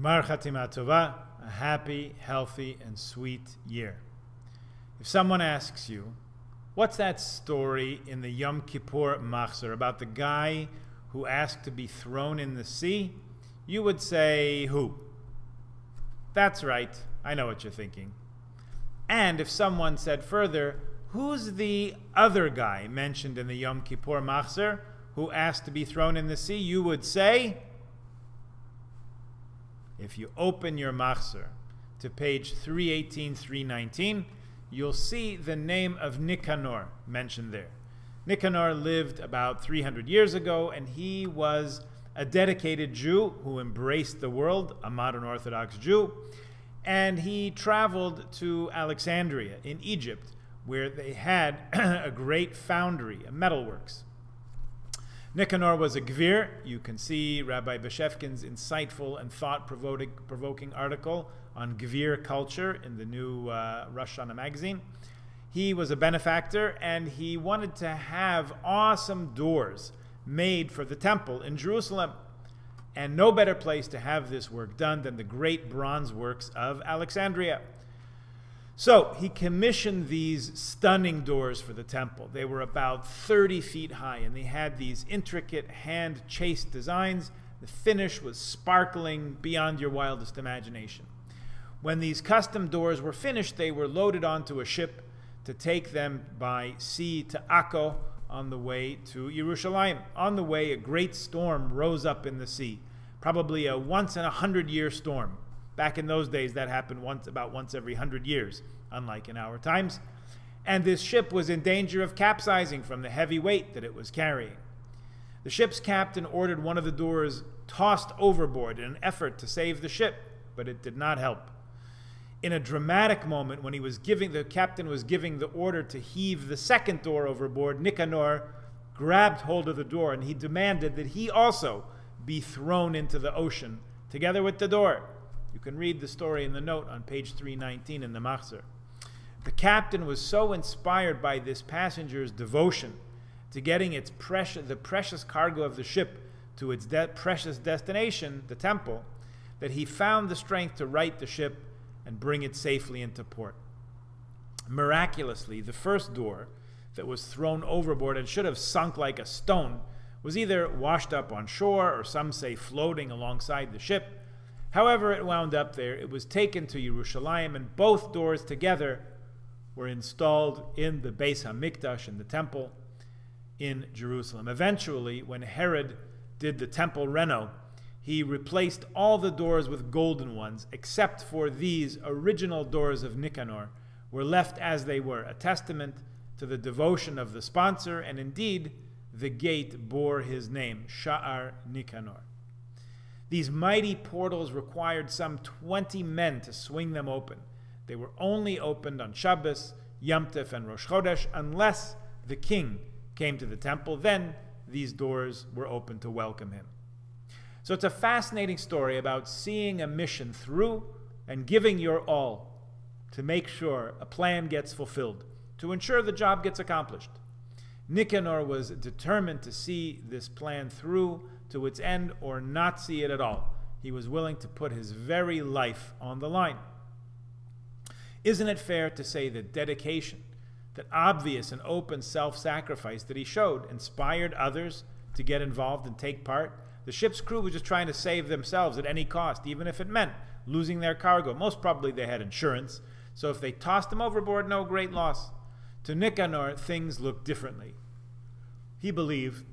Gmar Chatima Tova, a happy, healthy, and sweet year. If someone asks you, what's that story in the Yom Kippur Machzor about the guy who asked to be thrown in the sea? You would say, who? That's right, I know what you're thinking. And if someone said further, who's the other guy mentioned in the Yom Kippur Machzor who asked to be thrown in the sea? You would say, if you open your Machzor to page 318, 319, you'll see the name of Nicanor mentioned there. Nicanor lived about 300 years ago, and he was a dedicated Jew who embraced the world, a modern Orthodox Jew, and he traveled to Alexandria in Egypt, where they had a great foundry, a metalworks. Nicanor was a gvir. You can see Rabbi Beshefkin's insightful and thought-provoking article on gvir culture in the new Rosh Hashanah magazine. He was a benefactor, and he wanted to have awesome doors made for the temple in Jerusalem. And no better place to have this work done than the great bronze works of Alexandria. So he commissioned these stunning doors for the temple. They were about 30 feet high, and they had these intricate hand-chased designs. The finish was sparkling beyond your wildest imagination. When these custom doors were finished, they were loaded onto a ship to take them by sea to Akko on the way to Yerushalayim. On the way, a great storm rose up in the sea, probably a once-in-a-100-year storm. Back in those days, that happened about once every 100 years, unlike in our times. And this ship was in danger of capsizing from the heavy weight that it was carrying. The ship's captain ordered one of the doors tossed overboard in an effort to save the ship, but it did not help. In a dramatic moment, when the captain was giving the order to heave the second door overboard, Nicanor grabbed hold of the door, and he demanded that he also be thrown into the ocean together with the door. You can read the story in the note on page 319 in the Machzor. The captain was so inspired by this passenger's devotion to getting the precious cargo of the ship to its precious destination, the temple, that he found the strength to right the ship and bring it safely into port. Miraculously, the first door that was thrown overboard and should have sunk like a stone was either washed up on shore or some say floating alongside the ship. However it wound up there, it was taken to Yerushalayim, and both doors together were installed in the Beis HaMikdash, in the temple in Jerusalem. Eventually, when Herod did the temple reno, he replaced all the doors with golden ones, except for these original doors of Nicanor were left as they were, a testament to the devotion of the sponsor, and indeed, the gate bore his name, Sha'ar Nicanor. These mighty portals required some 20 men to swing them open. They were only opened on Shabbos, Yom Tov, and Rosh Chodesh, unless the king came to the temple. Then these doors were open to welcome him. So it's a fascinating story about seeing a mission through and giving your all to make sure a plan gets fulfilled, to ensure the job gets accomplished. Nicanor was determined to see this plan through to its end or not see it at all. He was willing to put his very life on the line. Isn't it fair to say that dedication, that obvious and open self-sacrifice that he showed, inspired others to get involved and take part? The ship's crew was just trying to save themselves at any cost, even if it meant losing their cargo. Most probably they had insurance, so if they tossed him overboard, no great loss. To Nicanor, things looked differently. He believed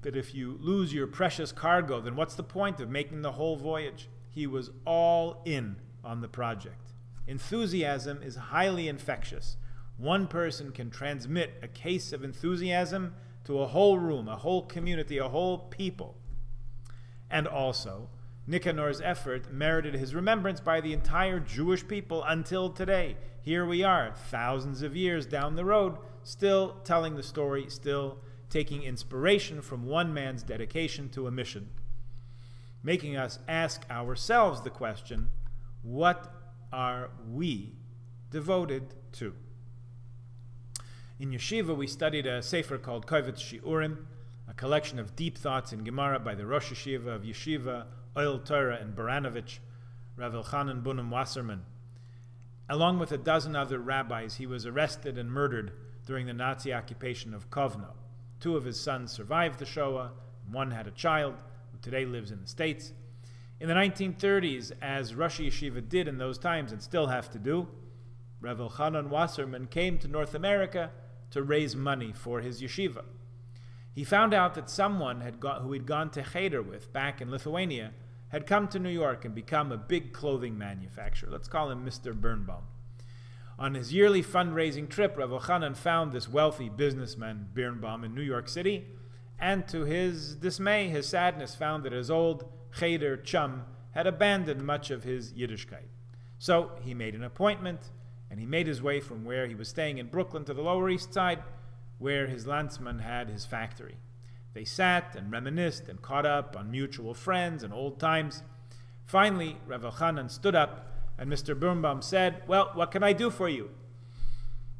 that if you lose your precious cargo, then what's the point of making the whole voyage? He was all in on the project. Enthusiasm is highly infectious. One person can transmit a case of enthusiasm to a whole room, a whole community, a whole people. And also, Nicanor's effort merited his remembrance by the entire Jewish people until today. Here we are, thousands of years down the road, still telling the story, still taking inspiration from one man's dedication to a mission, making us ask ourselves the question, what are we devoted to? In Yeshiva, we studied a sefer called Kovetz Shiurim, a collection of deep thoughts in Gemara by the Rosh Yeshiva of Yeshiva, Oil Torah, and Baranovich. Rav Elchanan Bunim Wasserman. Along with a dozen other rabbis, he was arrested and murdered during the Nazi occupation of Kovno. 2 of his sons survived the Shoah, and 1 had a child, who today lives in the States. In the 1930s, as Rosh Yeshiva did in those times and still have to do, Rav Elchanan Wasserman came to North America to raise money for his yeshiva. He found out that someone who he'd gone to Cheder with back in Lithuania had come to New York and become a big clothing manufacturer. Let's call him Mr. Birnbaum. On his yearly fundraising trip, Rav Elchanan found this wealthy businessman, Birnbaum, in New York City, and to his dismay, his sadness, found that his old Cheder chum had abandoned much of his Yiddishkeit. So he made an appointment, and he made his way from where he was staying in Brooklyn to the Lower East Side, where his landsman had his factory. They sat and reminisced and caught up on mutual friends and old times. Finally, Rav Elchanan stood up, and Mr. Birnbaum said, "Well, what can I do for you?"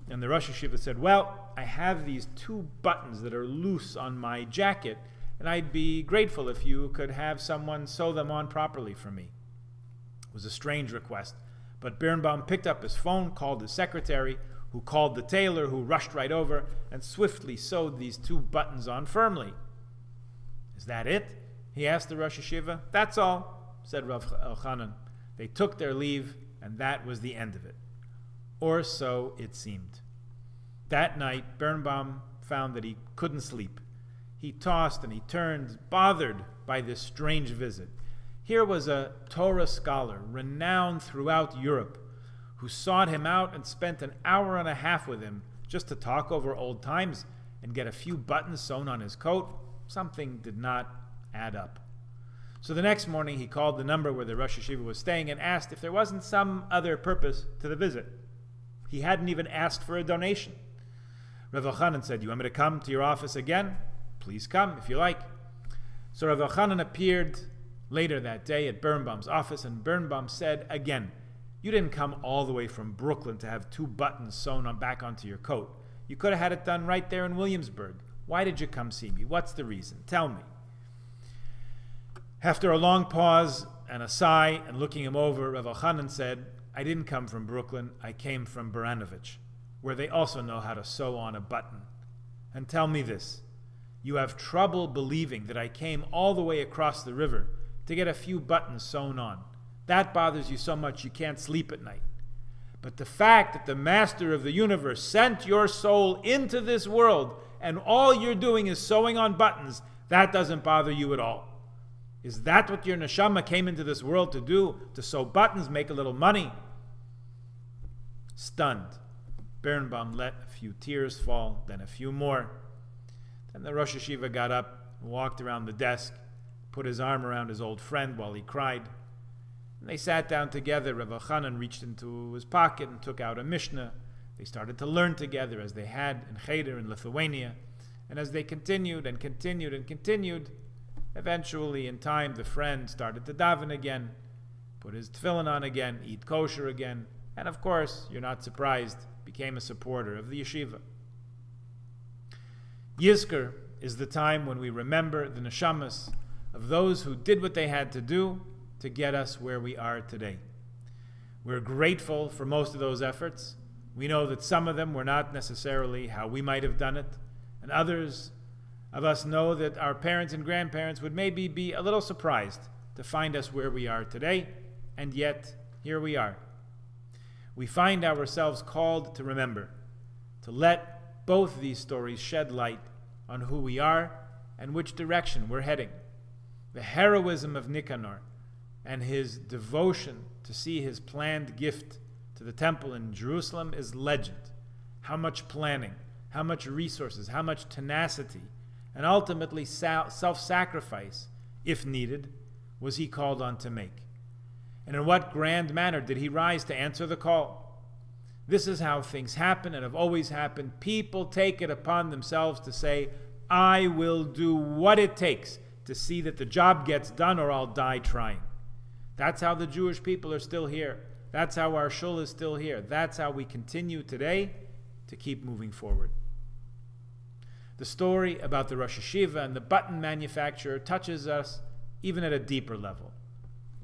And the Rosh Yeshiva said, "Well, I have these 2 buttons that are loose on my jacket, and I'd be grateful if you could have someone sew them on properly for me." It was a strange request, but Birnbaum picked up his phone, called his secretary, who called the tailor, who rushed right over and swiftly sewed these 2 buttons on firmly. "Is that it?" he asked the Rosh Yeshiva. "That's all," said Rav Elchanan. They took their leave, and that was the end of it. Or so it seemed. That night, Birnbaum found that he couldn't sleep. He tossed and he turned, bothered by this strange visit. Here was a Torah scholar, renowned throughout Europe, who sought him out and spent an hour and a half with him just to talk over old times and get a few buttons sewn on his coat. Something did not add up. So the next morning he called the number where the Rosh Yeshiva was staying and asked if there wasn't some other purpose to the visit. He hadn't even asked for a donation. Rav Elchanan said, "You want me to come to your office again? Please come if you like." So Rav Elchanan appeared later that day at Birnbaum's office, and Birnbaum said again, "You didn't come all the way from Brooklyn to have 2 buttons sewn back onto your coat. You could have had it done right there in Williamsburg. Why did you come see me? What's the reason? Tell me." After a long pause and a sigh and looking him over, Rav Elchanan said, "I didn't come from Brooklyn. I came from Baranovich, where they also know how to sew on a button. And tell me this, you have trouble believing that I came all the way across the river to get a few buttons sewn on. That bothers you so much you can't sleep at night. But the fact that the Master of the universe sent your soul into this world and all you're doing is sewing on buttons, that doesn't bother you at all. Is that what your neshama came into this world to do? To sew buttons, make a little money?" Stunned, Birnbaum let a few tears fall, then a few more. Then the Rosh Yeshiva got up and walked around the desk, put his arm around his old friend while he cried. And they sat down together. Rav Elchanan reached into his pocket and took out a Mishnah. They started to learn together as they had in Cheder in Lithuania. And as they continued and continued and continued, eventually, in time, the friend started to daven again, put his tefillin on again, eat kosher again, and of course, you're not surprised, became a supporter of the yeshiva. Yizkor is the time when we remember the neshamas of those who did what they had to do to get us where we are today. We're grateful for most of those efforts. We know that some of them were not necessarily how we might have done it, and others of us know that our parents and grandparents would maybe be a little surprised to find us where we are today, and yet here we are. We find ourselves called to remember, to let both these stories shed light on who we are and which direction we're heading. The heroism of Nicanor and his devotion to see his planned gift to the temple in Jerusalem is legend. How much planning, how much resources, how much tenacity, and ultimately self-sacrifice, if needed, was he called on to make. And in what grand manner did he rise to answer the call? This is how things happen and have always happened. People take it upon themselves to say, "I will do what it takes to see that the job gets done or I'll die trying." That's how the Jewish people are still here. That's how our shul is still here. That's how we continue today to keep moving forward. The story about the Rosh Yeshiva and the button manufacturer touches us even at a deeper level.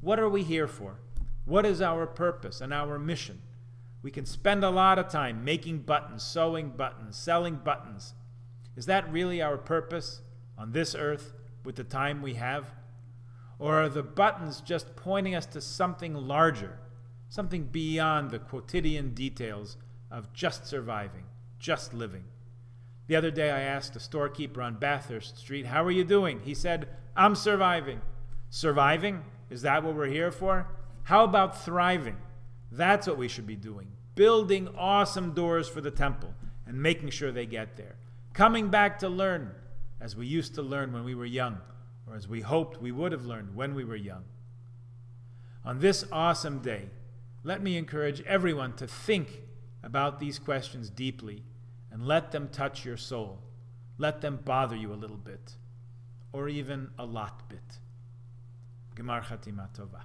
What are we here for? What is our purpose and our mission? We can spend a lot of time making buttons, sewing buttons, selling buttons. Is that really our purpose on this earth with the time we have? Or are the buttons just pointing us to something larger, something beyond the quotidian details of just surviving, just living? The other day I asked a storekeeper on Bathurst Street, "How are you doing?" He said, "I'm surviving." Surviving? Is that what we're here for? How about thriving? That's what we should be doing. Building awesome doors for the temple and making sure they get there. Coming back to learn as we used to learn when we were young, or as we hoped we would have learned when we were young. On this awesome day, let me encourage everyone to think about these questions deeply and let them touch your soul. Let them bother you a little bit, or even a lot bit. Gemar Chatima Tova.